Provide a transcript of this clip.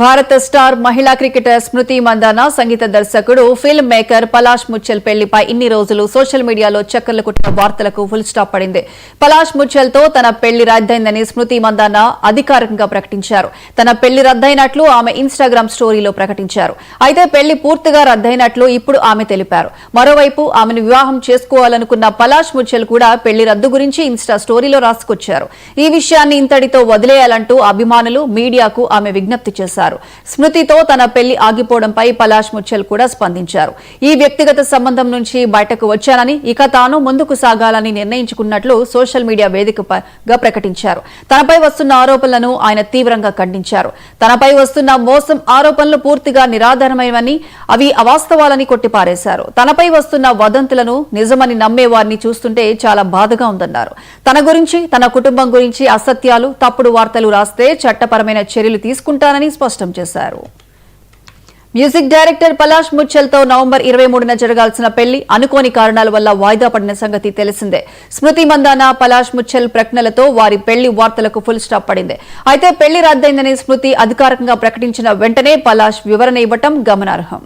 భారత స్టార్ మహిళా క్రికెటర్ స్మృతి మందాన సంగీత దర్శకుడు ఫిల్మ్ మేకర్ పలాష్ ముచ్చల్ పెళ్లిపై ఇన్ని రోజులు సోషల్ మీడియాలో చక్కర్లు కొట్టిన వార్తలకు ఫుల్ స్టాప్ పడింది. పలాష్ ముచ్చల్ తో తన పెళ్లి రద్దయిందని స్మృతి మందాన అధికారికంగా ప్రకటించారు. తన పెళ్లి రద్దయినట్లు ఆమె ఇన్స్టాగ్రామ్ స్టోరీలో ప్రకటించారు. అయితే పెళ్లి పూర్తిగా రద్దయినట్లు ఇప్పుడు ఆమె తెలిపారు. మరోవైపు ఆమెను వివాహం చేసుకోవాలనుకున్న పలాష్ ముచ్చల్ కూడా పెళ్లి రద్దు గురించి ఇన్స్టా స్టోరీలో రాసుకొచ్చారు. ఈ విషయాన్ని ఇంతటితో వదిలేయాలంటూ అభిమానులు మీడియాకు ఆమె విజ్ఞప్తి చేశారు. స్మృతితో తన పెళ్లి ఆగిపోవడంపై పలాష్ ముచ్చల్ కూడా స్పందించారు. ఈ వ్యక్తిగత సంబంధం నుంచి బయటకు వచ్చానని, ఇక తాను ముందుకు సాగాలని నిర్ణయించుకున్నట్లు సోషల్ మీడియా వేదికగా ప్రకటించారు. తనపై వస్తున్న ఆరోపణలను ఆయన తీవ్రంగా ఖండించారు. తనపై వస్తున్న మోసం ఆరోపణలు పూర్తిగా నిరాధారమైనవని, అవి అవాస్తవాలని కొట్టిపారేశారు. తనపై వస్తున్న వదంతులను నిజమని నమ్మే వారిని చూస్తుంటే చాలా బాధగా ఉందన్నారు. తన గురించి, తన కుటుంబం గురించి అసత్యాలు, తప్పుడు వార్తలు రాస్తే చట్టపరమైన చర్యలు తీసుకుంటానని స్పష్టం చేశారు. మ్యూజిక్ డైరెక్టర్ పలాష్ ముచ్చల్ తో నవంబర్ 23న జరగాల్సిన పెళ్లి అనుకోని కారణాల వల్ల వాయిదా పడిన సంగతి తెలిసిందే. స్మృతి మందాన, పలాష్ ముచ్చల్ ప్రకటనలతో వారి పెళ్లి వార్తలకు ఫుల్ స్టాప్ పడింది. అయితే పెళ్లి రద్దయిందని స్మృతి అధికారికంగా ప్రకటించిన వెంటనే పలాష్ వివరణ ఇవ్వటం గమనార్హం.